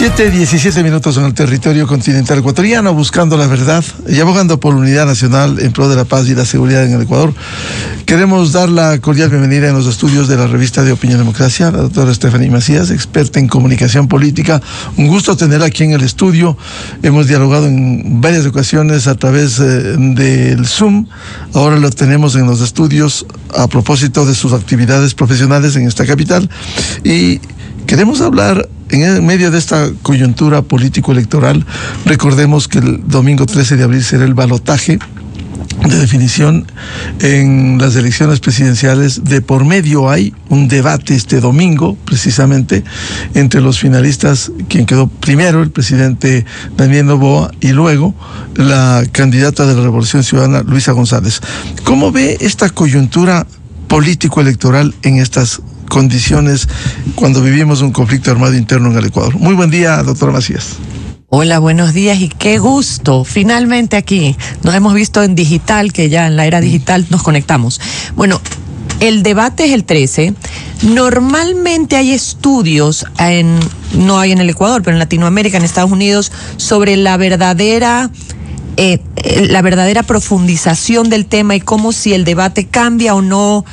7:17 en el territorio continental ecuatoriano, buscando la verdad y abogando por la unidad nacional en pro de la paz y la seguridad en el Ecuador. Queremos dar la cordial bienvenida en los estudios de la revista de Opinión Democracia, a la doctora Stephanie Macías, experta en comunicación política. Un gusto tenerla aquí en el estudio. Hemos dialogado en varias ocasiones a través del Zoom. Ahora lo tenemos en los estudios a propósito de sus actividades profesionales en esta capital. Y queremos hablar en medio de esta coyuntura político-electoral. Recordemos que el domingo 13 de abril será el balotaje de definición en las elecciones presidenciales. De por medio hay un debate este domingo, precisamente, entre los finalistas, quien quedó primero, el presidente Daniel Noboa, y luego la candidata de la Revolución Ciudadana, Luisa González. ¿Cómo ve esta coyuntura político-electoral en estas condiciones cuando vivimos un conflicto armado interno en el Ecuador? Muy buen día, doctora Macías. Hola, buenos días y qué gusto. Finalmente aquí nos hemos visto en digital, que ya en la era digital nos conectamos. Bueno, el debate es el 13. Normalmente hay estudios, no hay en el Ecuador, pero en Latinoamérica, en Estados Unidos, sobre la verdadera profundización del tema y cómo si el debate cambia o no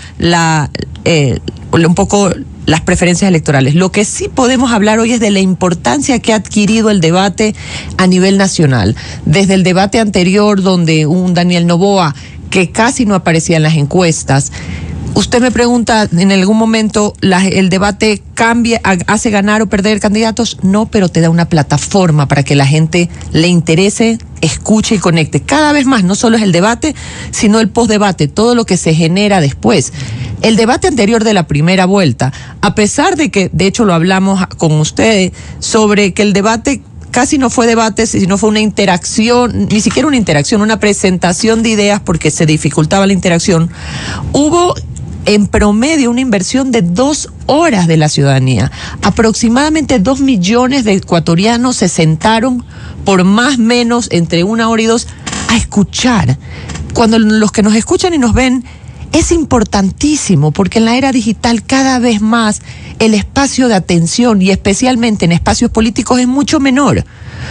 un poco las preferencias electorales. Lo que sí podemos hablar hoy es de la importancia que ha adquirido el debate a nivel nacional. Desde el debate anterior, donde un Daniel Noboa, que casi no aparecía en las encuestas. Usted me pregunta, ¿en algún momento el debate cambia, hace ganar o perder candidatos? No, pero te da una plataforma para que la gente le interese, escuche y conecte. Cada vez más, no solo es el debate, sino el postdebate, todo lo que se genera después. El debate anterior de la primera vuelta, a pesar de que, de hecho lo hablamos con ustedes, sobre que el debate casi no fue debate, sino fue una interacción, ni siquiera una interacción, una presentación de ideas porque se dificultaba la interacción, hubo en promedio una inversión de 2 horas de la ciudadanía. Aproximadamente 2 millones de ecuatorianos se sentaron por más o menos entre 1 hora y 2 a escuchar. Cuando los que nos escuchan y nos ven, es importantísimo porque en la era digital cada vez más el espacio de atención y especialmente en espacios políticos es mucho menor.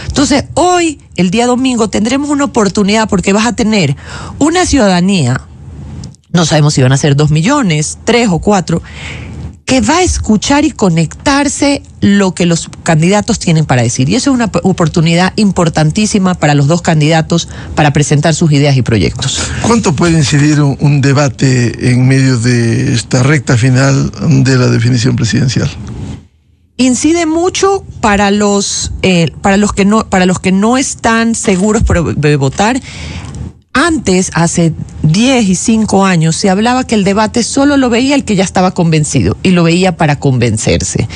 Entonces hoy, el día domingo, tendremos una oportunidad porque vas a tener una ciudadanía, no sabemos si van a ser 2 millones, 3 o 4, que va a escuchar y conectarse lo que los candidatos tienen para decir. Y eso es una oportunidad importantísima para los dos candidatos para presentar sus ideas y proyectos. ¿Cuánto puede incidir un debate en medio de esta recta final de la definición presidencial? Incide mucho para los que no están seguros de votar. Antes, hace 10 y 5 años, se hablaba que el debate solo lo veía el que ya estaba convencido y lo veía para convencerse.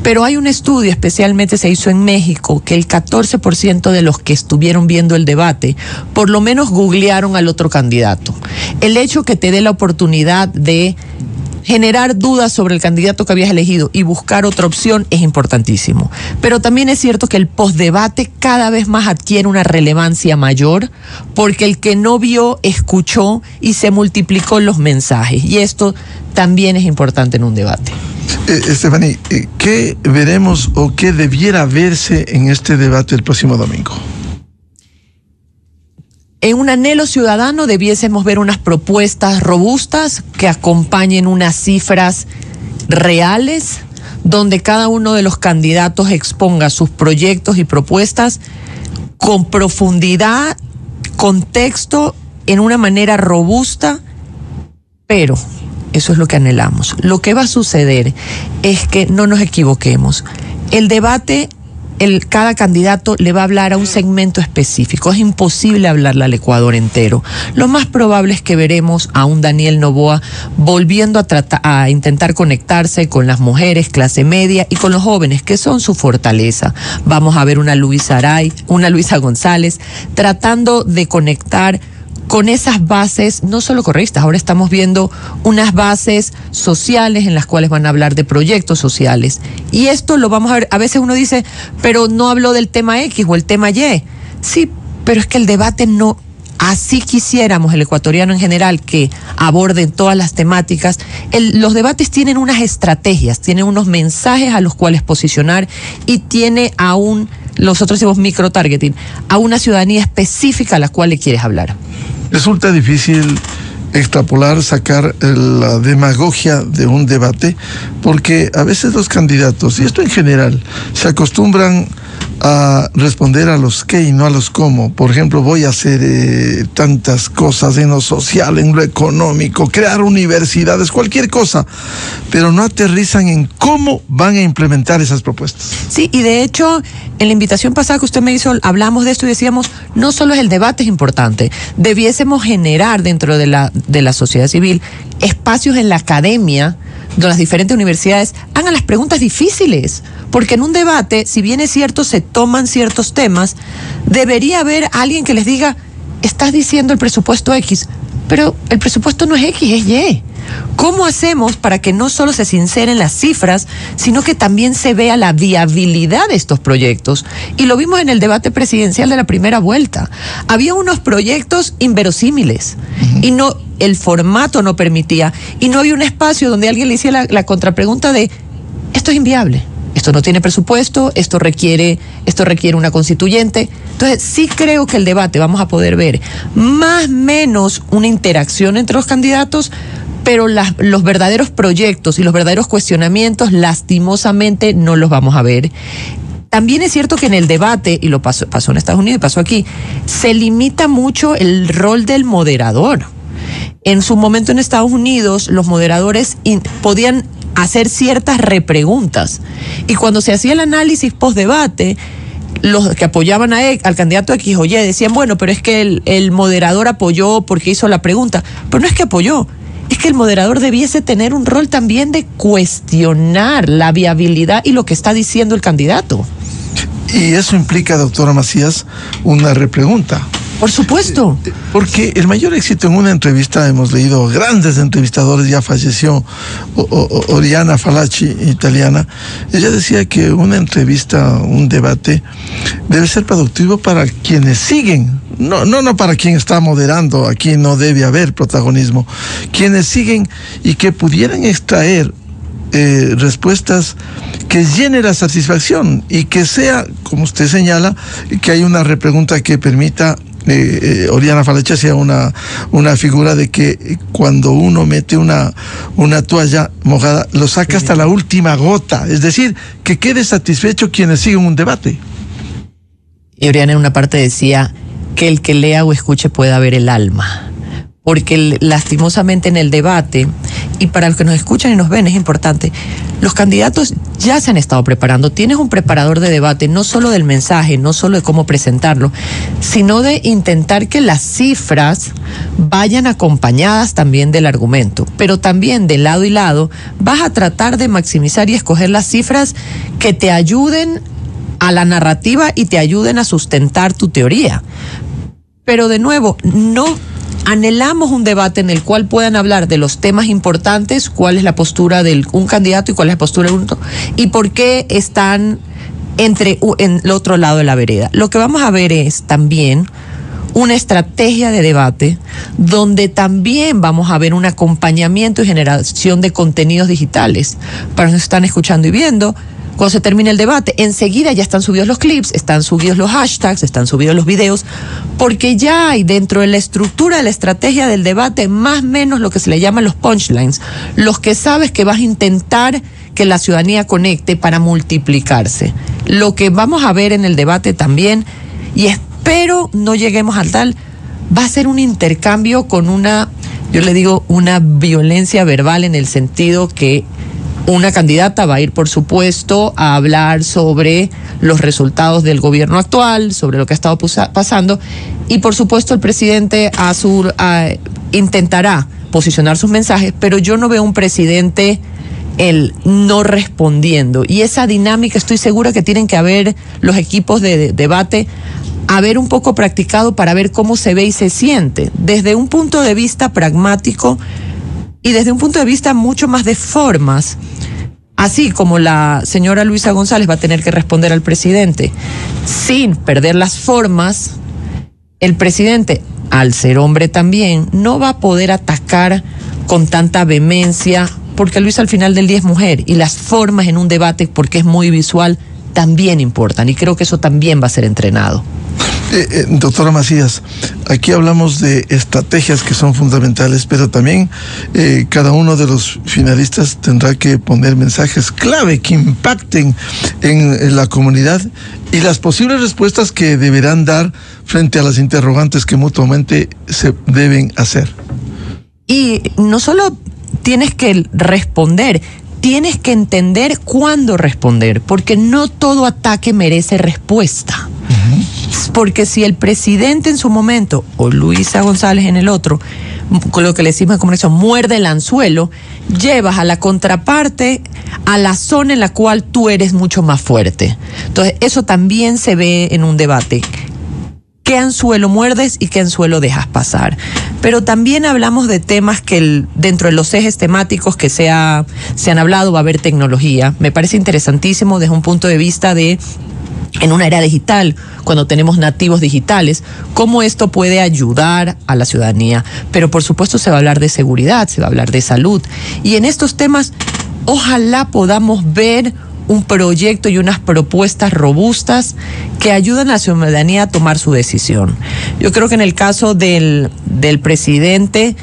Pero hay un estudio, especialmente se hizo en México, que el 14% de los que estuvieron viendo el debate, por lo menos googlearon al otro candidato. El hecho que te dé la oportunidad de generar dudas sobre el candidato que habías elegido y buscar otra opción es importantísimo. Pero también es cierto que el postdebate cada vez más adquiere una relevancia mayor porque el que no vio, escuchó y se multiplicó los mensajes. Y esto también es importante en un debate. Stephanie, ¿qué veremos o qué debiera verse en este debate el próximo domingo? En un anhelo ciudadano debiésemos ver unas propuestas robustas que acompañen unas cifras reales, donde cada uno de los candidatos exponga sus proyectos y propuestas con profundidad, contexto, en una manera robusta, pero eso es lo que anhelamos. Lo que va a suceder es que no nos equivoquemos. El debate, cada candidato le va a hablar a un segmento específico. Es imposible hablarle al Ecuador entero. Lo más probable es que veremos a un Daniel Noboa volviendo a intentar conectarse con las mujeres, clase media y con los jóvenes, que son su fortaleza. Vamos a ver una Luisa González, tratando de conectar con esas bases, no solo correístas, ahora estamos viendo unas bases sociales en las cuales van a hablar de proyectos sociales. Y esto lo vamos a ver, a veces uno dice, pero no habló del tema X o el tema Y. Sí, pero es que el debate no así quisiéramos el ecuatoriano en general que aborden todas las temáticas, los debates tienen unas estrategias, tienen unos mensajes a los cuales posicionar y tiene nosotros decimos micro-targeting, a una ciudadanía específica a la cual le quieres hablar. Resulta difícil extrapolar, sacar la demagogia de un debate, porque a veces los candidatos, y esto en general, se acostumbran a responder a los qué y no a los cómo. Por ejemplo, voy a hacer tantas cosas en lo social, en lo económico, crear universidades, cualquier cosa, pero no aterrizan en cómo van a implementar esas propuestas. Sí, y de hecho, en la invitación pasada que usted me hizo, hablamos de esto y decíamos, no solo es el debate es importante, debiésemos generar dentro de la sociedad civil espacios en la academia, donde las diferentes universidades hagan las preguntas difíciles, porque en un debate, si bien es cierto, se toman ciertos temas, debería haber alguien que les diga, estás diciendo el presupuesto X, pero el presupuesto no es X, es Y. ¿Cómo hacemos para que no solo se sinceren las cifras, sino que también se vea la viabilidad de estos proyectos? Y lo vimos en el debate presidencial de la primera vuelta. Había unos proyectos inverosímiles y el formato no permitía, y no había un espacio donde alguien le hiciera la contrapregunta de, esto es inviable, esto no tiene presupuesto, esto requiere una constituyente. Entonces sí creo que el debate vamos a poder ver más o menos una interacción entre los candidatos, pero los verdaderos proyectos y los verdaderos cuestionamientos lastimosamente no los vamos a ver. También es cierto que en el debate, y lo pasó en Estados Unidos y pasó aquí, se limita mucho el rol del moderador. En su momento en Estados Unidos, los moderadores podían hacer ciertas repreguntas. Y cuando se hacía el análisis post-debate, los que apoyaban al candidato X o Y decían, bueno, pero es que el moderador apoyó porque hizo la pregunta. Pero no es que apoyó, es que el moderador debiese tener un rol también de cuestionar la viabilidad y lo que está diciendo el candidato. Y eso implica, doctora Macías, una repregunta. Por supuesto. Porque el mayor éxito en una entrevista, hemos leído grandes entrevistadores, ya falleció Oriana Fallaci, italiana, ella decía que una entrevista, un debate, debe ser productivo para quienes siguen, no para quien está moderando, aquí no debe haber protagonismo, quienes siguen y que pudieran extraer respuestas que llene la satisfacción y que sea, como usted señala, que hay una repregunta que permita Oriana Fallaci sea una figura de que cuando uno mete una toalla mojada, lo saca hasta la última gota, es decir, que quede satisfecho quienes siguen un debate. Y Oriana en una parte decía que el que lea o escuche pueda ver el alma, porque lastimosamente en el debate, y para los que nos escuchan y nos ven es importante, los candidatos ya se han estado preparando. Tienes un preparador de debate, no solo del mensaje, no solo de cómo presentarlo, sino de intentar que las cifras vayan acompañadas también del argumento, pero también de lado y lado vas a tratar de maximizar y escoger las cifras que te ayuden a la narrativa y te ayuden a sustentar tu teoría. Pero de nuevo, no anhelamos un debate en el cual puedan hablar de los temas importantes, cuál es la postura de un candidato y cuál es la postura del otro, y por qué están en el otro lado de la vereda. Lo que vamos a ver es también una estrategia de debate donde también vamos a ver un acompañamiento y generación de contenidos digitales. Para los que están escuchando y viendo, cuando se termine el debate, enseguida ya están subidos los clips, están subidos los hashtags, están subidos los videos, porque ya hay dentro de la estructura de la estrategia del debate más o menos lo que se le llama los punchlines, los que sabes que vas a intentar que la ciudadanía conecte para multiplicarse. Lo que vamos a ver en el debate también, y espero no lleguemos al tal, va a ser un intercambio con yo le digo, una violencia verbal, en el sentido que una candidata va a ir, por supuesto, a hablar sobre los resultados del gobierno actual, sobre lo que ha estado pasando, y por supuesto el presidente intentará posicionar sus mensajes, pero yo no veo un presidente no respondiendo, y esa dinámica estoy segura que tienen que haber los equipos de debate, haber un poco practicado para ver cómo se ve y se siente, desde un punto de vista pragmático y desde un punto de vista mucho más de formas. Así como la señora Luisa González va a tener que responder al presidente sin perder las formas, el presidente al ser hombre también, no va a poder atacar con tanta vehemencia, porque Luisa al final del día es mujer, y las formas en un debate, porque es muy visual, también importan, y creo que eso también va a ser entrenado. Doctora Macías, aquí hablamos de estrategias que son fundamentales, pero también cada uno de los finalistas tendrá que poner mensajes clave que impacten en la comunidad y las posibles respuestas que deberán dar frente a las interrogantes que mutuamente se deben hacer. Y no solo tienes que responder, tienes que entender cuándo responder, porque no todo ataque merece respuesta. Porque si el presidente en su momento, o Luisa González en el otro, con lo que le decimos en comunicación, muerde el anzuelo, llevas a la contraparte a la zona en la cual tú eres mucho más fuerte. Entonces, eso también se ve en un debate. ¿Qué anzuelo muerdes y qué anzuelo dejas pasar? Pero también hablamos de temas que dentro de los ejes temáticos que se han hablado, va a haber tecnología. Me parece interesantísimo desde un punto de vista de, en una era digital, cuando tenemos nativos digitales, cómo esto puede ayudar a la ciudadanía. Pero por supuesto se va a hablar de seguridad, se va a hablar de salud. Y en estos temas, ojalá podamos ver un proyecto y unas propuestas robustas que ayuden a la ciudadanía a tomar su decisión. Yo creo que en el caso del presidente,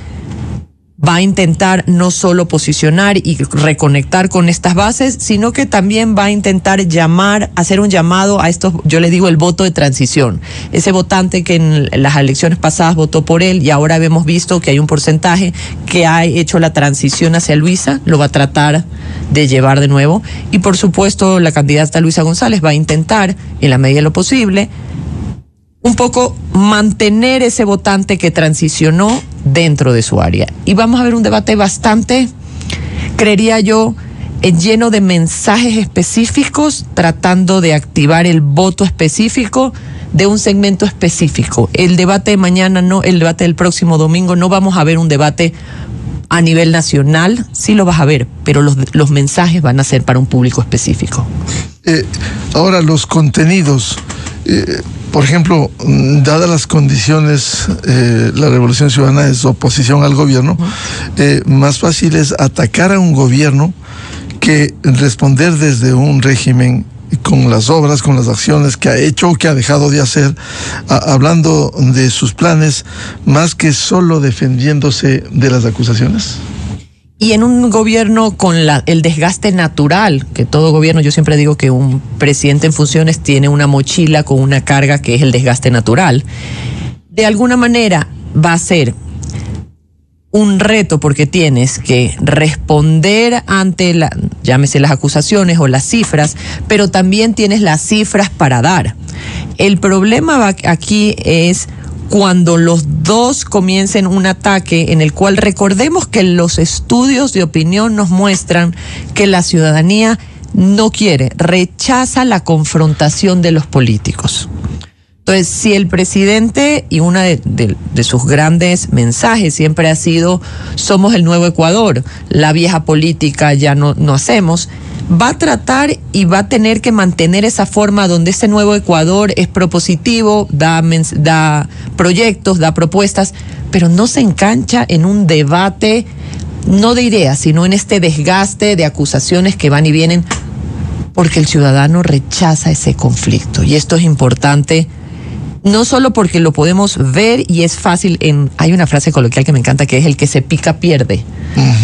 va a intentar no solo posicionar y reconectar con estas bases, sino que también va a intentar hacer un llamado a estos, yo le digo el voto de transición. Ese votante que en las elecciones pasadas votó por él y ahora hemos visto que hay un porcentaje que ha hecho la transición hacia Luisa, lo va a tratar de llevar de nuevo. Y por supuesto la candidata Luisa González va a intentar, en la medida de lo posible, un poco mantener ese votante que transicionó dentro de su área. Y vamos a ver un debate bastante, creería yo, lleno de mensajes específicos, tratando de activar el voto específico de un segmento específico. El debate de mañana no, el debate del próximo domingo, no vamos a ver un debate a nivel nacional, sí lo vas a ver, pero los mensajes van a ser para un público específico. Ahora, los contenidos, por ejemplo, dadas las condiciones, la Revolución Ciudadana es oposición al gobierno, más fácil es atacar a un gobierno que responder desde un régimen con las obras, con las acciones que ha hecho o que ha dejado de hacer, hablando de sus planes, más que solo defendiéndose de las acusaciones. Y en un gobierno con el desgaste natural, que todo gobierno, yo siempre digo que un presidente en funciones tiene una mochila con una carga que es el desgaste natural, de alguna manera va a ser un reto porque tienes que responder ante llámese las acusaciones o las cifras, pero también tienes las cifras para dar. El problema aquí es cuando los dos comiencen un ataque en el cual recordemos que los estudios de opinión nos muestran que la ciudadanía no quiere, rechaza la confrontación de los políticos. Entonces, si el presidente, y una de sus grandes mensajes siempre ha sido, somos el nuevo Ecuador, la vieja política ya no hacemos, va a tratar y va a tener que mantener esa forma donde ese nuevo Ecuador es propositivo, da proyectos, da propuestas, pero no se engancha en un debate, no de ideas, sino en este desgaste de acusaciones que van y vienen, porque el ciudadano rechaza ese conflicto. Y esto es importante, no solo porque lo podemos ver y es fácil, hay una frase coloquial que me encanta que es el que se pica pierde.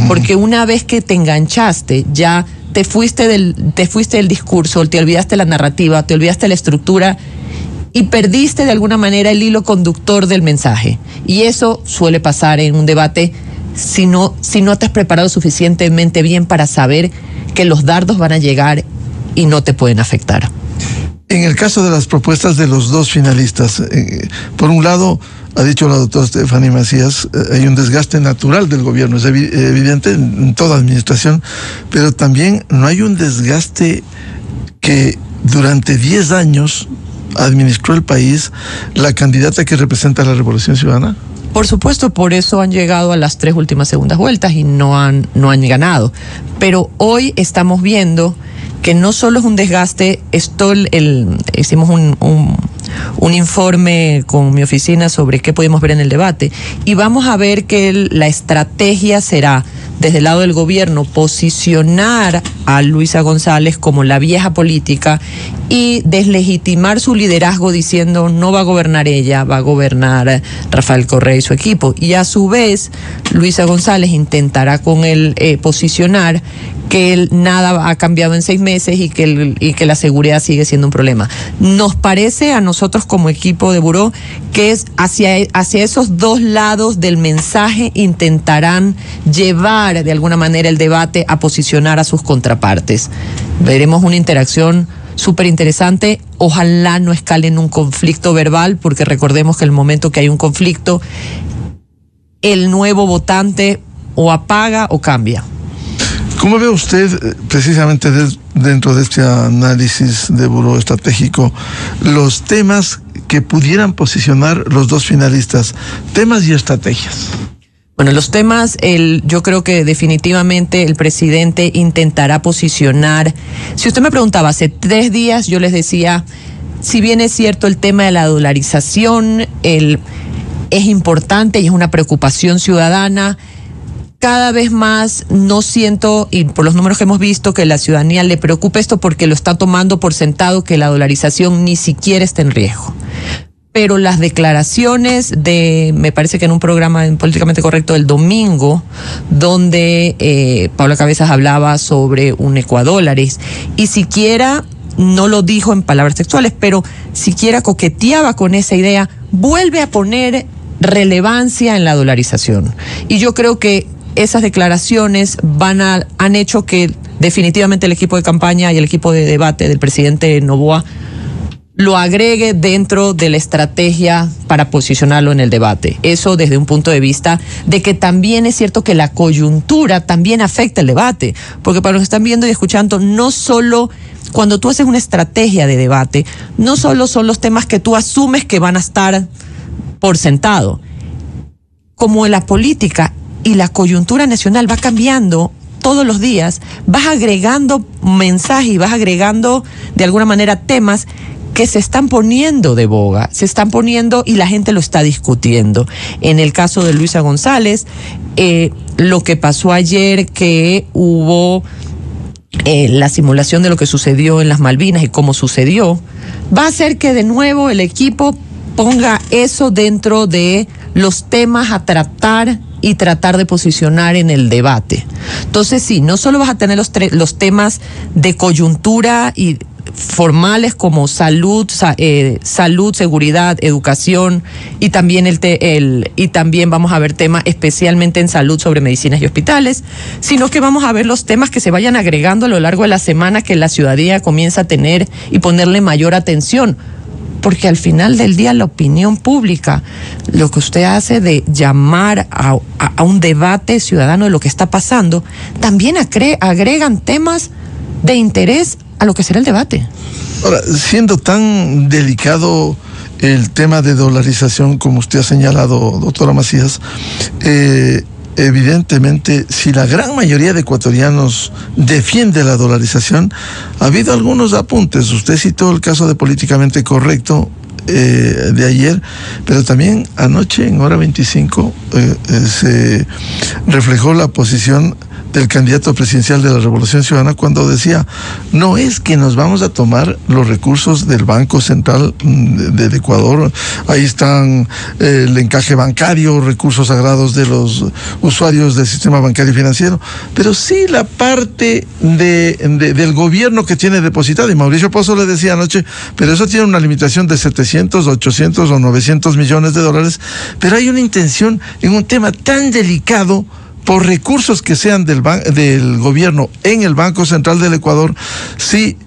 Porque una vez que te enganchaste, ya te fuiste del discurso, te olvidaste la narrativa, te olvidaste la estructura y perdiste de alguna manera el hilo conductor del mensaje. Y eso suele pasar en un debate si no te has preparado suficientemente bien para saber que los dardos van a llegar y no te pueden afectar. En el caso de las propuestas de los dos finalistas, por un lado, ha dicho la doctora Stephanie Macías, hay un desgaste natural del gobierno, es evidente en toda administración, pero también no hay un desgaste que durante 10 años administró el país la candidata que representa a la Revolución Ciudadana. Por supuesto, por eso han llegado a las 3 últimas segundas vueltas y no han ganado. Pero hoy estamos viendo que no solo es un desgaste, hicimos un informe con mi oficina sobre qué podemos ver en el debate, y vamos a ver que la estrategia será, desde el lado del gobierno, posicionar a Luisa González como la vieja política y deslegitimar su liderazgo diciendo no va a gobernar ella, va a gobernar Rafael Correa y su equipo. Y a su vez, Luisa González intentará con él posicionar que nada ha cambiado en 6 meses y que la seguridad sigue siendo un problema. Nos parece a nosotros como equipo de Buró que es hacia esos dos lados del mensaje intentarán llevar de alguna manera el debate a posicionar a sus contrapartes. Veremos una interacción súper interesante. Ojalá no escale en un conflicto verbal, porque recordemos que el momento que hay un conflicto, el nuevo votante o apaga o cambia. ¿Cómo ve usted, precisamente dentro de este análisis de Buró Estratégico, los temas que pudieran posicionar los dos finalistas, temas y estrategias? Bueno, los temas, yo creo que definitivamente el presidente intentará posicionar. Si usted me preguntaba hace 3 días, yo les decía, si bien es cierto el tema de la dolarización, es importante y es una preocupación ciudadana, cada vez más no siento, y por los números que hemos visto, que la ciudadanía le preocupa esto porque lo está tomando por sentado que la dolarización ni siquiera está en riesgo. Pero las declaraciones me parece que en un programa en Políticamente Correcto del domingo, donde Paula Cabezas hablaba sobre un ecuadólares, y siquiera, no lo dijo en palabras textuales, pero siquiera coqueteaba con esa idea, vuelve a poner relevancia en la dolarización. Y yo creo que esas declaraciones han hecho que definitivamente el equipo de campaña y el equipo de debate del presidente Noboa lo agregue dentro de la estrategia para posicionarlo en el debate. Eso desde un punto de vista de que también es cierto que la coyuntura también afecta el debate, porque para los que están viendo y escuchando, no solo cuando tú haces una estrategia de debate, no solo son los temas que tú asumes que van a estar por sentado, como en la política y la coyuntura nacional va cambiando todos los días, vas agregando mensajes y vas agregando de alguna manera temas que se están poniendo de boga, se están poniendo y la gente lo está discutiendo. En el caso de Luisa González, lo que pasó ayer, que hubo la simulación de lo que sucedió en las Malvinas y cómo sucedió, va a hacer que de nuevo el equipo ponga eso dentro de los temas a tratar y tratar de posicionar en el debate. Entonces sí, no solo vas a tener los temas de coyuntura y formales como salud, seguridad, educación, y también y también vamos a ver temas especialmente en salud sobre medicinas y hospitales, sino que vamos a ver los temas que se vayan agregando a lo largo de la semana, que la ciudadanía comienza a tener y ponerle mayor atención. Porque al final del día la opinión pública, lo que usted hace de llamar a un debate ciudadano de lo que está pasando, también agregan temas de interés a lo que será el debate. Ahora, siendo tan delicado el tema de dolarización, como usted ha señalado, doctora Macías, evidentemente, si la gran mayoría de ecuatorianos defiende la dolarización, ha habido algunos apuntes. Usted citó el caso de Políticamente Correcto de ayer, pero también anoche, en hora 25, se reflejó la posición del candidato presidencial de la Revolución Ciudadana cuando decía, no es que nos vamos a tomar los recursos del Banco Central de Ecuador, ahí están el encaje bancario, recursos sagrados de los usuarios del sistema bancario y financiero, pero sí la parte del gobierno que tiene depositado. Y Mauricio Pozo le decía anoche, pero eso tiene una limitación de 700, 800 o 900 millones de dólares, pero hay una intención en un tema tan delicado por recursos que sean del gobierno en el Banco Central del Ecuador. Sí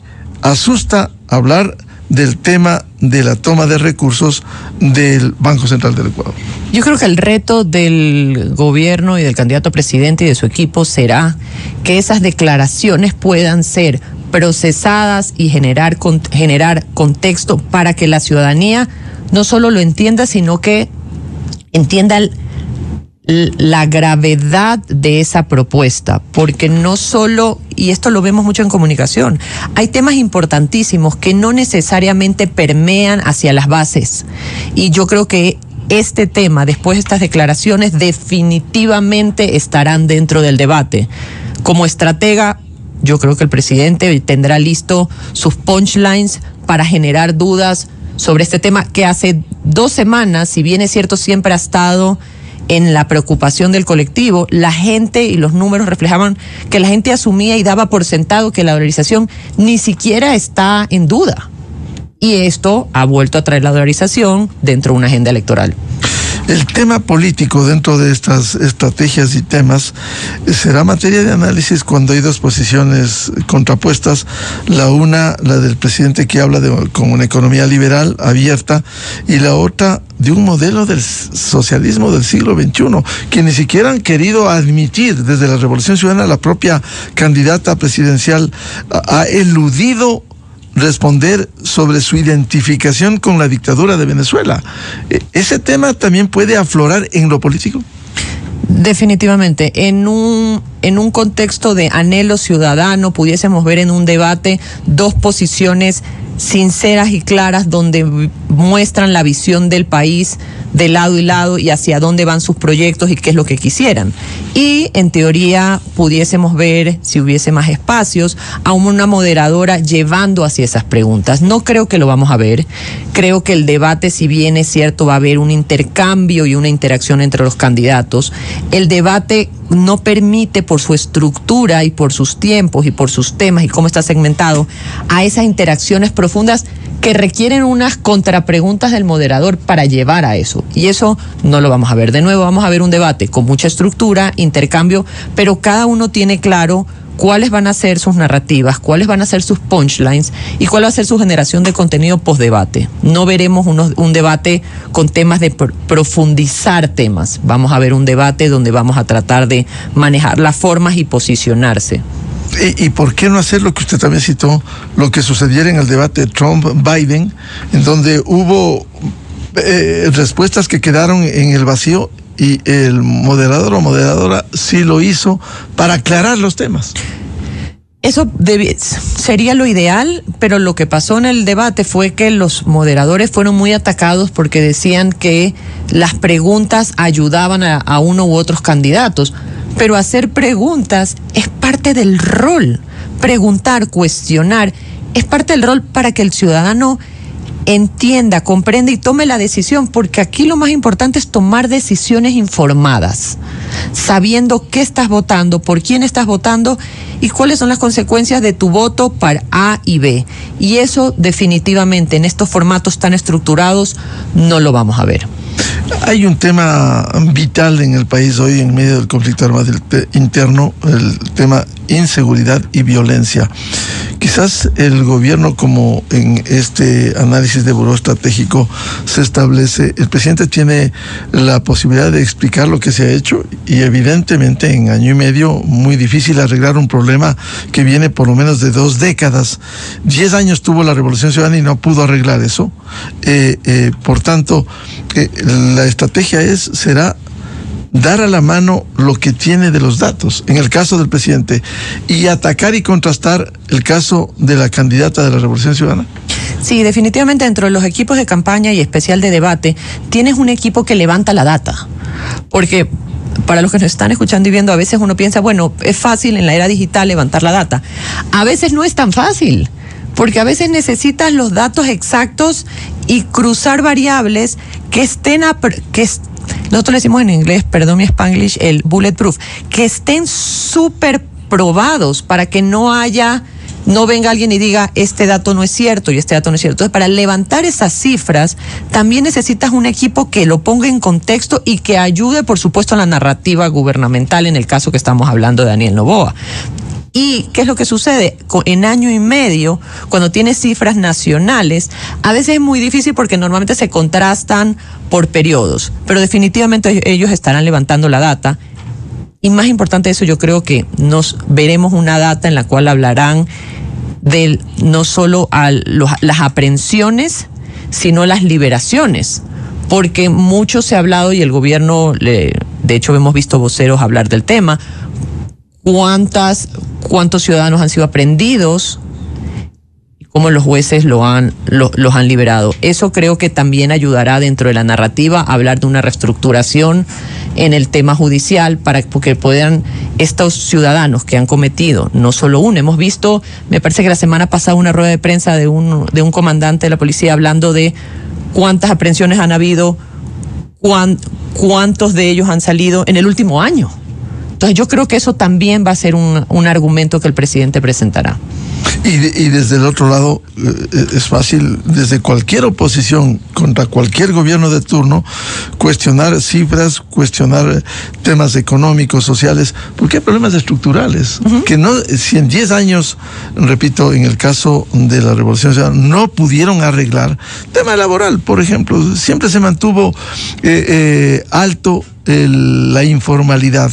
asusta hablar del tema de la toma de recursos del Banco Central del Ecuador. Yo creo que el reto del gobierno y del candidato a presidente y de su equipo será que esas declaraciones puedan ser procesadas y generar contexto para que la ciudadanía no solo lo entienda, sino que entienda la gravedad de esa propuesta, porque no solo, y esto lo vemos mucho en comunicación, hay temas importantísimos que no necesariamente permean hacia las bases, y yo creo que este tema, después de estas declaraciones, definitivamente estarán dentro del debate. Como estratega, yo creo que el presidente tendrá listo sus punchlines para generar dudas sobre este tema que hace 2 semanas, si bien es cierto, siempre ha estado en la preocupación del colectivo. La gente y los números reflejaban que la gente asumía y daba por sentado que la dolarización ni siquiera está en duda. Y esto ha vuelto a traer la dolarización dentro de una agenda electoral. El tema político dentro de estas estrategias y temas será materia de análisis cuando hay dos posiciones contrapuestas. La una, la del presidente, que habla con una economía liberal, abierta, y la otra de un modelo del socialismo del siglo XXI, que ni siquiera han querido admitir desde la Revolución Ciudadana. La propia candidata presidencial ha eludido responder sobre su identificación con la dictadura de Venezuela. ¿Ese tema también puede aflorar en lo político? Definitivamente, en un contexto de anhelo ciudadano, pudiésemos ver en un debate dos posiciones sinceras y claras donde muestran la visión del país de lado y lado y hacia dónde van sus proyectos y qué es lo que quisieran. Y en teoría pudiésemos ver, si hubiese más espacios, a una moderadora llevando hacia esas preguntas. No creo que lo vamos a ver. Creo que el debate, si bien es cierto, va a haber un intercambio y una interacción entre los candidatos. El debate no permite, por su estructura y por sus tiempos y por sus temas y cómo está segmentado, a esas interacciones profundas que requieren unas contrapreguntas del moderador para llevar a eso. Y eso no lo vamos a ver. De nuevo, vamos a ver un debate con mucha estructura, intercambio, pero cada uno tiene claro cuáles van a ser sus narrativas, cuáles van a ser sus punchlines y cuál va a ser su generación de contenido post-debate. No veremos un debate con temas de profundizar temas. Vamos a ver un debate donde vamos a tratar de manejar las formas y posicionarse. ¿Y por qué no hacer lo que usted también citó, lo que sucediera en el debate Trump-Biden, en donde hubo respuestas que quedaron en el vacío y el moderador o moderadora sí lo hizo para aclarar los temas? Eso sería lo ideal, pero lo que pasó en el debate fue que los moderadores fueron muy atacados porque decían que las preguntas ayudaban a uno u otros candidatos. Pero hacer preguntas es parte del rol. Preguntar, cuestionar, es parte del rol para que el ciudadano entienda, comprenda y tome la decisión, porque aquí lo más importante es tomar decisiones informadas, sabiendo qué estás votando, por quién estás votando y cuáles son las consecuencias de tu voto para A y B. Y eso definitivamente en estos formatos tan estructurados no lo vamos a ver. Hay un tema vital en el país hoy en medio del conflicto armado interno, el tema inseguridad y violencia. Quizás el gobierno, como en este análisis de buró estratégico se establece, el presidente tiene la posibilidad de explicar lo que se ha hecho y evidentemente en año y medio muy difícil arreglar un problema que viene por lo menos de 2 décadas. 10 años tuvo la Revolución Ciudadana y no pudo arreglar eso. Por tanto, la estrategia será dar a la mano lo que tiene de los datos, en el caso del presidente, y atacar y contrastar el caso de la candidata de la Revolución Ciudadana. Sí, definitivamente dentro de los equipos de campaña y especial de debate, tienes un equipo que levanta la data, porque para los que nos están escuchando y viendo, a veces uno piensa, bueno, es fácil en la era digital levantar la data. A veces no es tan fácil, porque a veces necesitas los datos exactos y cruzar variables que estén nosotros le decimos en inglés, perdón mi Spanglish, el bulletproof, que estén súper probados para que no venga alguien y diga, este dato no es cierto y este dato no es cierto. Entonces, para levantar esas cifras, también necesitas un equipo que lo ponga en contexto y que ayude, por supuesto, a la narrativa gubernamental, en el caso que estamos hablando de Daniel Noboa. ¿Y qué es lo que sucede? En año y medio, cuando tienes cifras nacionales, a veces es muy difícil porque normalmente se contrastan por periodos, pero definitivamente ellos estarán levantando la data. Y más importante de eso, yo creo que nos veremos una data en la cual hablarán de no solo las aprehensiones, sino las liberaciones, porque mucho se ha hablado y el gobierno de hecho hemos visto voceros hablar del tema. ¿Cuántos ciudadanos han sido aprehendidos? Cómo los jueces los han liberado. Eso creo que también ayudará dentro de la narrativa a hablar de una reestructuración en el tema judicial porque puedan estos ciudadanos que han cometido, no solo uno, hemos visto, me parece que la semana pasada una rueda de prensa de un comandante de la policía hablando de cuántas aprehensiones han habido, cuántos de ellos han salido en el último año. Entonces yo creo que eso también va a ser un argumento que el presidente presentará. Y desde el otro lado, es fácil, desde cualquier oposición contra cualquier gobierno de turno, cuestionar cifras, cuestionar temas económicos, sociales, porque hay problemas estructurales, que no, si en 10 años, repito, en el caso de la Revolución Ciudadana, no pudieron arreglar, tema laboral, por ejemplo, siempre se mantuvo alto la informalidad.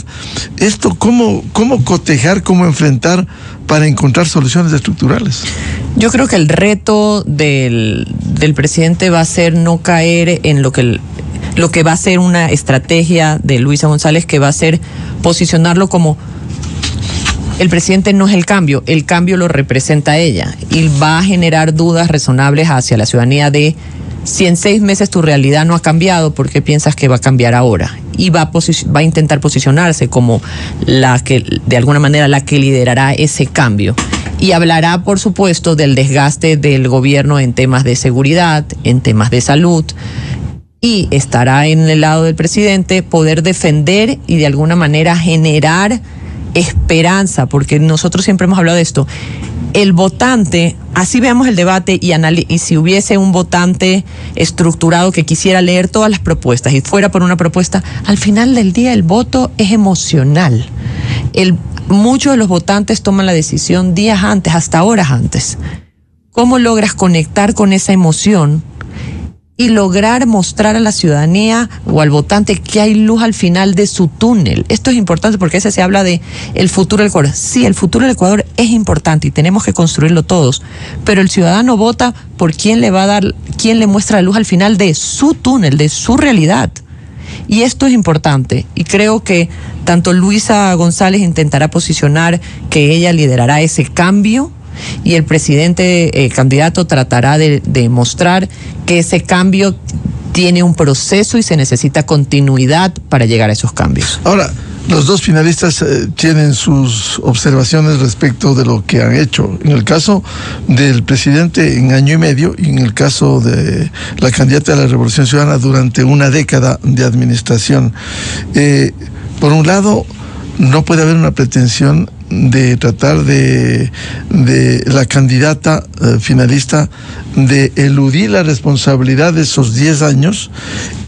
Esto, ¿cómo cotejar, cómo enfrentar para encontrar soluciones estructurales? Yo creo que el reto del presidente va a ser no caer en lo que va a ser una estrategia de Luisa González, que va a ser posicionarlo como el presidente no es el cambio lo representa ella, y va a generar dudas razonables hacia la ciudadanía de si en 6 meses tu realidad no ha cambiado, ¿por qué piensas que va a cambiar ahora? Y va a intentar posicionarse como la que, de alguna manera, la que liderará ese cambio. Y hablará, por supuesto, del desgaste del gobierno en temas de seguridad, en temas de salud, y estará en el lado del presidente poder defender y de alguna manera generar esperanza, porque nosotros siempre hemos hablado de esto. El votante, así veamos el debate y si hubiese un votante estructurado que quisiera leer todas las propuestas y fuera por una propuesta, al final del día el voto es emocional. Muchos de los votantes toman la decisión días antes, hasta horas antes. ¿Cómo logras conectar con esa emoción y lograr mostrar a la ciudadanía o al votante que hay luz al final de su túnel? Esto es importante porque a veces se habla de el futuro del Ecuador. Sí, el futuro del Ecuador es importante y tenemos que construirlo todos, pero el ciudadano vota por quién le muestra la luz al final de su túnel, de su realidad. Y esto es importante, y creo que tanto Luisa González intentará posicionar que ella liderará ese cambio, y el presidente candidato tratará de mostrar que ese cambio tiene un proceso y se necesita continuidad para llegar a esos cambios. Ahora, los dos finalistas tienen sus observaciones respecto de lo que han hecho. En el caso del presidente, en 1 año y medio, y en el caso de la candidata de la Revolución Ciudadana, durante una década de administración. Por un lado, no puede haber una pretensión de tratar de la candidata finalista de eludir la responsabilidad de esos 10 años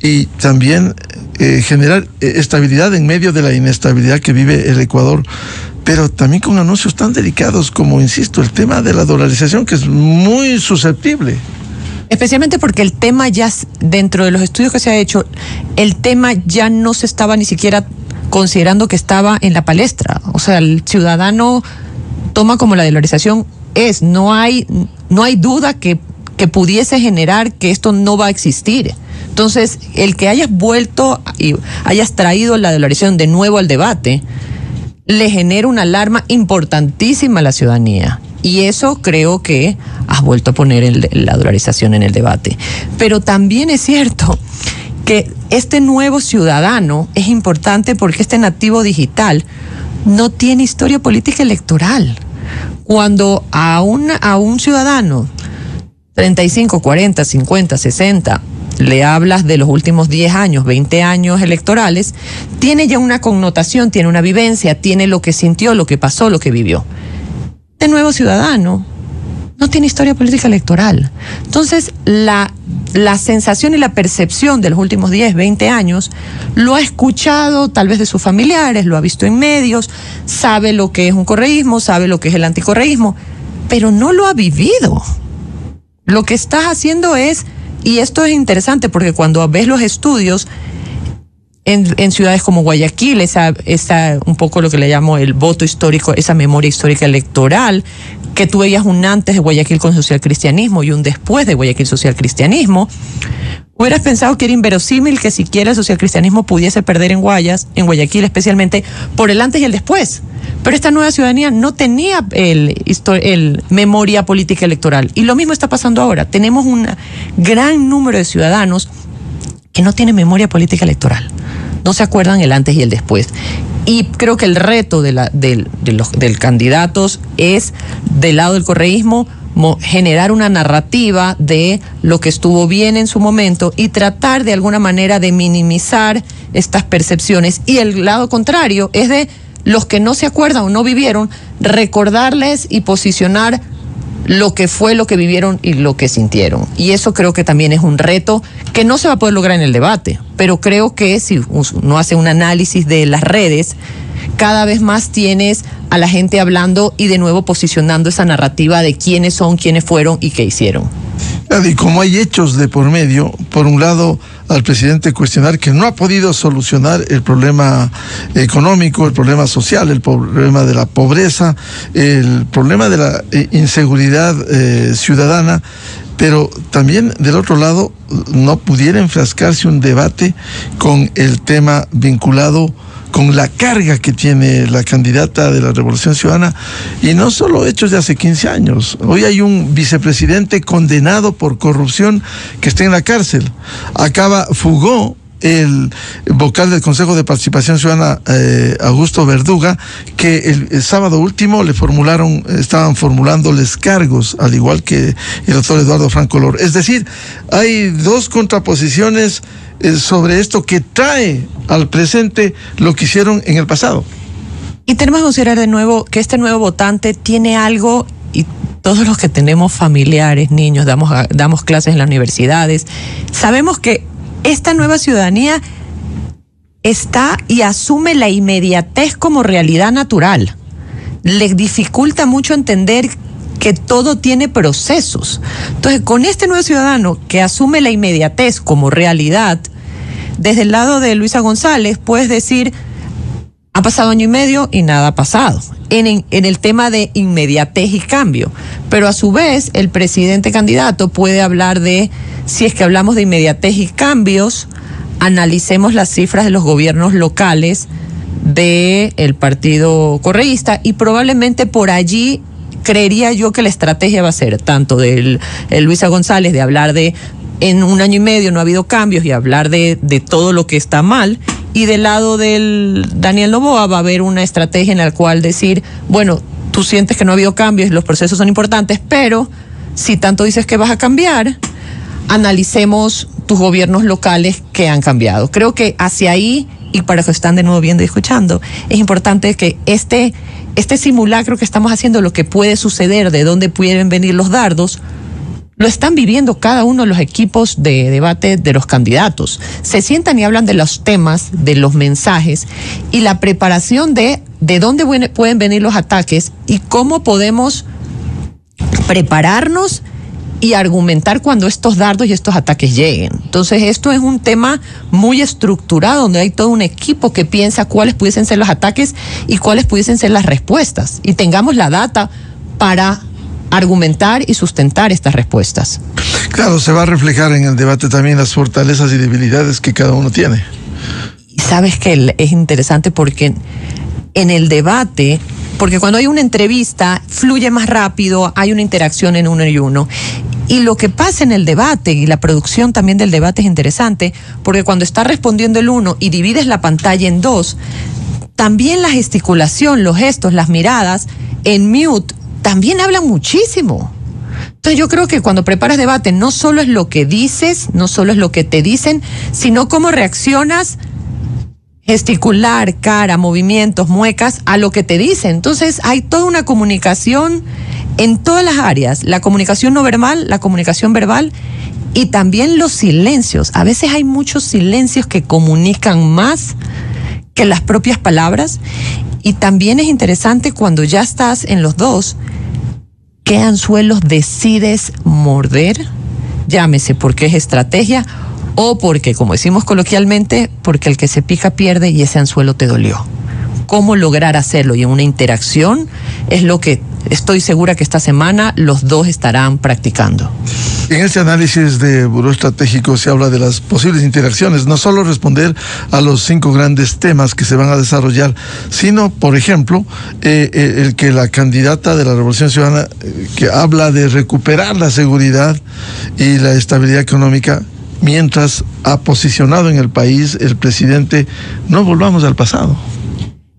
y también generar estabilidad en medio de la inestabilidad que vive el Ecuador, pero también con anuncios tan delicados como, insisto, el tema de la dolarización, que es muy susceptible. Especialmente porque el tema ya, dentro de los estudios que se ha hecho, el tema ya no se estaba ni siquiera considerando que estaba en la palestra. O sea, el ciudadano toma como la dolarización no hay duda que pudiese generar que esto no va a existir. Entonces, el que hayas vuelto y hayas traído la dolarización de nuevo al debate, le genera una alarma importantísima a la ciudadanía. Y eso creo que has vuelto a poner la dolarización en el debate. Pero también es cierto que este nuevo ciudadano es importante porque este nativo digital no tiene historia política electoral. Cuando a un ciudadano 35, 40, 50, 60 le hablas de los últimos 10 años, 20 años electorales, tiene ya una connotación, tiene una vivencia, tiene lo que sintió, lo que pasó, lo que vivió. Este nuevo ciudadano no tiene historia política electoral. Entonces, la sensación y la percepción de los últimos 10, 20 años lo ha escuchado tal vez de sus familiares, lo ha visto en medios, sabe lo que es un correísmo, sabe lo que es el anticorreísmo, pero no lo ha vivido. Lo que estás haciendo es, y esto es interesante porque cuando ves los estudios en ciudades como Guayaquil, esa un poco lo que le llamo el voto histórico, esa memoria histórica electoral, que tú veías un antes de Guayaquil con social cristianismo y un después de Guayaquil social cristianismo, Hubieras pensado que era inverosímil que siquiera el socialcristianismo pudiese perder en Guayaquil especialmente, por el antes y el después. Pero esta nueva ciudadanía no tenía el memoria política electoral. Y lo mismo está pasando ahora. Tenemos un gran número de ciudadanos que no tienen memoria política electoral. No se acuerdan el antes y el después. Y creo que el reto de los candidatos es, del lado del correísmo, generar una narrativa de lo que estuvo bien en su momento y tratar de alguna manera de minimizar estas percepciones. Y el lado contrario es de los que no se acuerdan o no vivieron, recordarles y posicionar lo que fue, lo que vivieron y lo que sintieron. Y eso creo que también es un reto que no se va a poder lograr en el debate, pero creo que si uno hace un análisis de las redes, cada vez más tienes a la gente hablando y de nuevo posicionando esa narrativa de quiénes son, quiénes fueron y qué hicieron. Y como hay hechos de por medio, por un lado al presidente cuestionar que no ha podido solucionar el problema económico, el problema social, el problema de la pobreza, el problema de la inseguridad ciudadana, pero también del otro lado no pudiera enfrascarse un debate con el tema vinculado con la carga que tiene la candidata de la Revolución Ciudadana, y no solo hechos de hace 15 años. Hoy hay un vicepresidente condenado por corrupción que está en la cárcel. Fugó el vocal del Consejo de Participación Ciudadana, Augusto Verduga, que el sábado último estaban formulándoles cargos, al igual que el doctor Eduardo Franco Lor. Es decir, hay dos contraposiciones sobre esto que trae al presente lo que hicieron en el pasado. Y tenemos que considerar de nuevo que este nuevo votante tiene algo, y todos los que tenemos familiares, niños, damos clases en las universidades, sabemos que esta nueva ciudadanía está y asume la inmediatez como realidad natural. Le dificulta mucho entender que todo tiene procesos. Entonces, con este nuevo ciudadano que asume la inmediatez como realidad, desde el lado de Luisa González puedes decir, ha pasado año y medio y nada ha pasado en el tema de inmediatez y cambio. Pero a su vez, el presidente candidato puede hablar de, si es que hablamos de inmediatez y cambios, analicemos las cifras de los gobiernos locales del partido correísta, y probablemente por allí creería yo que la estrategia va a ser tanto de Luisa González de hablar de en un año y medio no ha habido cambios y hablar de todo lo que está mal, y del lado del Daniel Noboa va a haber una estrategia en la cual decir, bueno, tú sientes que no ha habido cambios y los procesos son importantes, pero si tanto dices que vas a cambiar, analicemos tus gobiernos locales que han cambiado. Creo que hacia ahí, y para los que están de nuevo viendo y escuchando, es importante que este simulacro que estamos haciendo, lo que puede suceder, de dónde pueden venir los dardos, lo están viviendo cada uno de los equipos de debate de los candidatos. Se sientan y hablan de los temas, de los mensajes y la preparación de dónde pueden venir los ataques y cómo podemos prepararnos y argumentar cuando estos dardos y estos ataques lleguen. Entonces, esto es un tema muy estructurado, donde hay todo un equipo que piensa cuáles pudiesen ser los ataques y cuáles pudiesen ser las respuestas. Y tengamos la data para argumentar y sustentar estas respuestas. Claro, se va a reflejar en el debate también las fortalezas y debilidades que cada uno tiene. Y sabes que es interesante porque en el debate, porque cuando hay una entrevista fluye más rápido, hay una interacción en uno y uno. Y lo que pasa en el debate y la producción también del debate es interesante, porque cuando está respondiendo el uno y divides la pantalla en dos, también la gesticulación, los gestos, las miradas en mute también hablan muchísimo. Entonces yo creo que cuando preparas debate no solo es lo que dices, no solo es lo que te dicen, sino cómo reaccionas, gesticular, cara, movimientos, muecas, a lo que te dicen. Entonces hay toda una comunicación en todas las áreas, la comunicación no verbal, la comunicación verbal y también los silencios. A veces hay muchos silencios que comunican más que las propias palabras, y también es interesante cuando ya estás en los dos, ¿qué anzuelos decides morder? Llámese porque es estrategia o porque, como decimos coloquialmente, porque el que se pica pierde y ese anzuelo te dolió. ¿Cómo lograr hacerlo? Y en una interacción es lo que estoy segura que esta semana los dos estarán practicando. En este análisis de Buró Estratégico se habla de las posibles interacciones, no solo responder a los 5 grandes temas que se van a desarrollar, sino, por ejemplo, el que la candidata de la Revolución Ciudadana, que habla de recuperar la seguridad y la estabilidad económica, mientras ha posicionado en el país el presidente, no volvamos al pasado.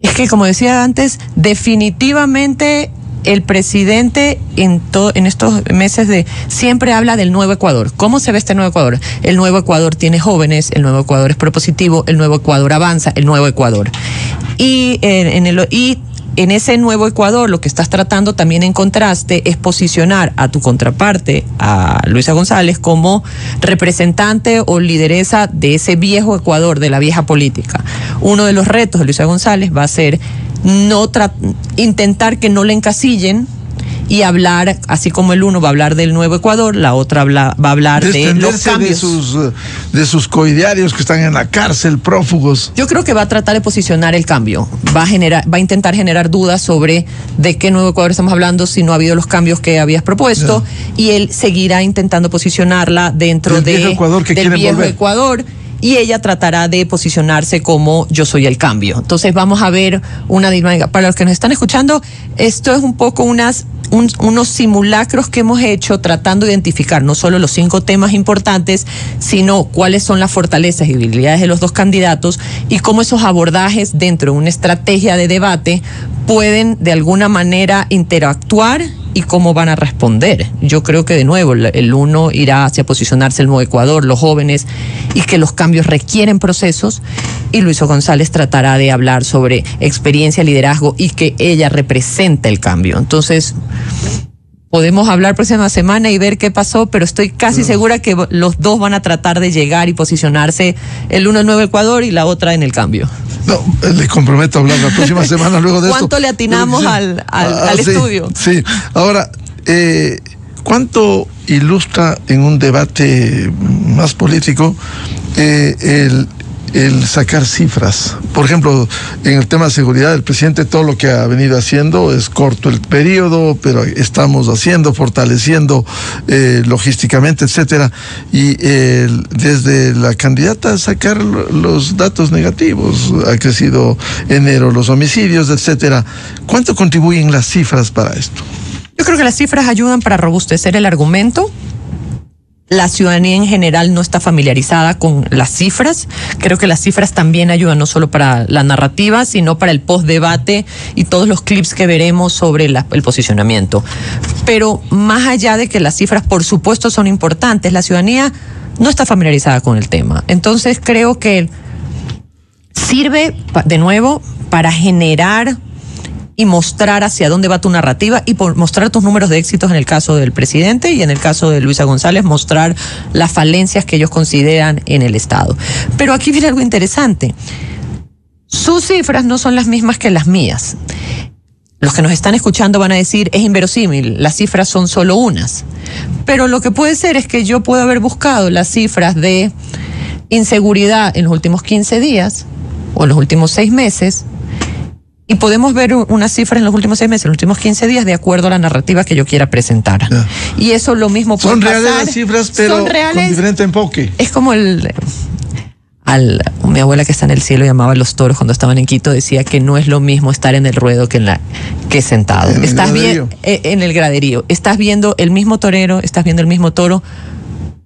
Es que, como decía antes, definitivamente el presidente en estos meses siempre habla del nuevo Ecuador. ¿Cómo se ve este nuevo Ecuador? El nuevo Ecuador tiene jóvenes, el nuevo Ecuador es propositivo, el nuevo Ecuador avanza, el nuevo Ecuador. Y en ese nuevo Ecuador lo que estás tratando también en contraste es posicionar a tu contraparte, a Luisa González, como representante o lideresa de ese viejo Ecuador, de la vieja política. Uno de los retos de Luisa González va a ser intentar que no le encasillen y hablar, así como el uno va a hablar del nuevo Ecuador, la otra va a hablar de los cambios. De sus coidearios que están en la cárcel, prófugos. Yo creo que va a tratar de posicionar el cambio, va a intentar generar dudas sobre de qué nuevo Ecuador estamos hablando si no ha habido los cambios que habías propuesto, y él seguirá intentando posicionarla dentro del viejo Ecuador. Y ella tratará de posicionarse como yo soy el cambio. Entonces vamos a ver una dinámica. Para los que nos están escuchando, esto es un poco unos simulacros que hemos hecho tratando de identificar no solo los 5 temas importantes, sino cuáles son las fortalezas y debilidades de los dos candidatos y cómo esos abordajes dentro de una estrategia de debate pueden de alguna manera interactuar y cómo van a responder. Yo creo que de nuevo el uno irá hacia posicionarse el nuevo Ecuador, los jóvenes, y que los cambios requieren procesos, y Luisa González tratará de hablar sobre experiencia, liderazgo y que ella representa el cambio. Entonces podemos hablar próxima semana y ver qué pasó, pero estoy casi segura que los dos van a tratar de llegar y posicionarse, el uno en Nuevo Ecuador y la otra en el cambio. No, les comprometo a hablar la próxima semana luego de esto. ¿Cuánto le atinamos al estudio? Sí, ahora, ¿cuánto ilustra en un debate más político el sacar cifras? Por ejemplo, en el tema de seguridad, el presidente todo lo que ha venido haciendo es corto el periodo, pero estamos fortaleciendo logísticamente, etcétera. Y desde la candidata sacar los datos negativos, ha crecido enero los homicidios, etcétera. ¿Cuánto contribuyen las cifras para esto? Yo creo que las cifras ayudan para robustecer el argumento. La ciudadanía en general no está familiarizada con las cifras. Creo que las cifras también ayudan no solo para la narrativa, sino para el post-debate y todos los clips que veremos sobre el posicionamiento. Pero más allá de que las cifras, por supuesto, son importantes, la ciudadanía no está familiarizada con el tema. Entonces creo que sirve, de nuevo, para generar y mostrar hacia dónde va tu narrativa y mostrar tus números de éxitos en el caso del presidente y en el caso de Luisa González mostrar las falencias que ellos consideran en el Estado. Pero aquí viene algo interesante. Sus cifras no son las mismas que las mías. Los que nos están escuchando van a decir, es inverosímil, las cifras son solo unas. Pero lo que puede ser es que yo puedo haber buscado las cifras de inseguridad en los últimos 15 días o en los últimos 6 meses, y podemos ver unas cifras en los últimos 6 meses, en los últimos 15 días, de acuerdo a la narrativa que yo quiera presentar. Yeah. Y eso lo mismo puede pasar. Son reales las cifras, pero son reales, con diferente enfoque. Es como mi abuela que está en el cielo llamaba a los toros cuando estaban en Quito, decía que no es lo mismo estar en el ruedo que sentado. En el graderío. Estás viendo el mismo torero, estás viendo el mismo toro,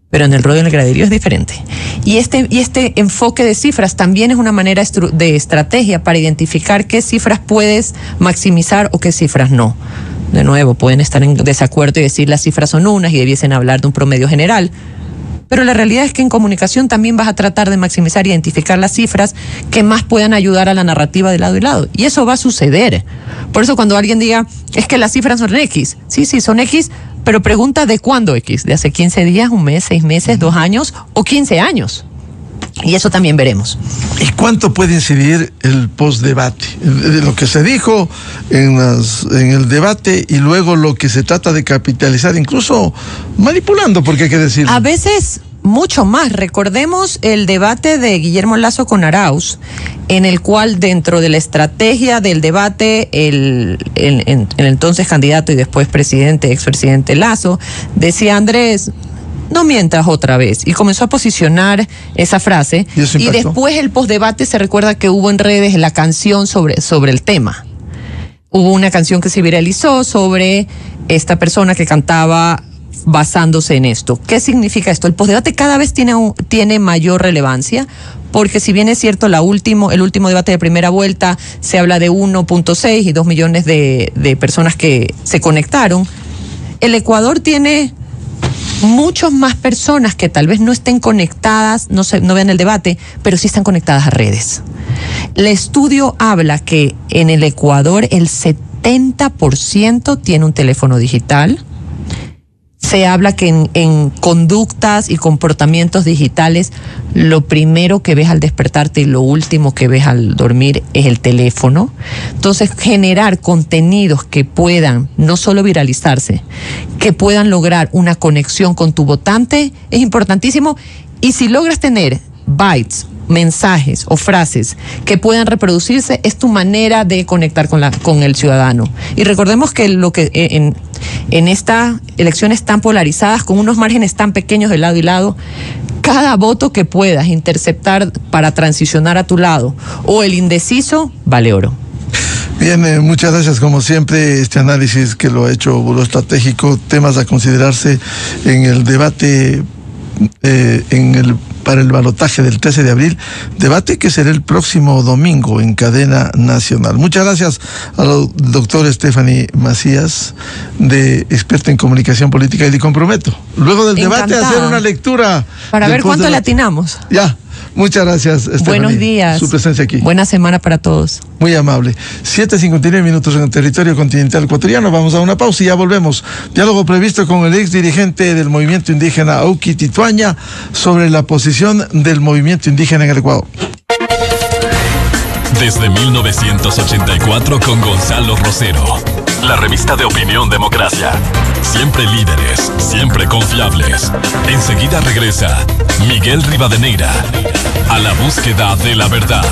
pero en el ruedo y en el graderío es diferente. Y este enfoque de cifras también es una manera de estrategia para identificar qué cifras puedes maximizar o qué cifras no. De nuevo, pueden estar en desacuerdo y decir las cifras son unas y debiesen hablar de un promedio general. Pero la realidad es que en comunicación también vas a tratar de maximizar e identificar las cifras que más puedan ayudar a la narrativa de lado y lado. Y eso va a suceder. Por eso cuando alguien diga, es que las cifras son X. Sí, son X, pero pregunta de cuándo X. ¿De hace 15 días, un mes, 6 meses, 2 años o 15 años? Y eso también veremos. ¿Y cuánto puede incidir el postdebate? De lo que se dijo en el debate y luego lo que se trata de capitalizar, incluso manipulando, porque hay que decirlo. A veces mucho más. Recordemos el debate de Guillermo Lasso con Arauz, en el cual dentro de la estrategia del debate, el entonces candidato y después presidente, expresidente Lasso, decía: Andrés, no mientas otra vez, y comenzó a posicionar esa frase, y después el postdebate se recuerda que hubo en redes la canción sobre el tema. Hubo una canción que se viralizó sobre esta persona que cantaba basándose en esto. ¿Qué significa esto? El postdebate cada vez tiene mayor relevancia, porque si bien es cierto, el último debate de primera vuelta se habla de 1.6 y 2 millones de personas que se conectaron, el Ecuador tiene muchas más personas que tal vez no estén conectadas, no vean el debate, pero sí están conectadas a redes. El estudio habla que en el Ecuador el 70% tiene un teléfono digital. Se habla que en conductas y comportamientos digitales, lo primero que ves al despertarte y lo último que ves al dormir es el teléfono. Entonces, generar contenidos que puedan no solo viralizarse, que puedan lograr una conexión con tu votante es importantísimo. Y si logras tener bytes, mensajes o frases que puedan reproducirse, es tu manera de conectar con el ciudadano. Y recordemos que en estas elecciones tan polarizadas, con unos márgenes tan pequeños de lado y lado, cada voto que puedas interceptar para transicionar a tu lado o el indeciso vale oro. Bien, muchas gracias. Como siempre, este análisis que lo ha hecho Buró Estratégico, temas a considerarse en el debate para el balotaje del 13 de abril, debate que será el próximo domingo en cadena nacional. Muchas gracias al doctor Stephanie Macías, experta en comunicación política, y le comprometo luego del debate a hacer una lectura para ver cuánto le atinamos. Ya. Muchas gracias, Stephanie. Buenos días. Su presencia aquí. Buena semana para todos. Muy amable. 7:59 minutos en el territorio continental ecuatoriano. Vamos a una pausa y ya volvemos. Diálogo previsto con el ex dirigente del movimiento indígena Auqui Tituaña sobre la posición del movimiento indígena en el Ecuador. Desde 1984 con Gonzalo Rosero. La revista de opinión Democracia. Siempre líderes, siempre confiables. Enseguida regresa Miguel Rivadeneira a la búsqueda de la verdad.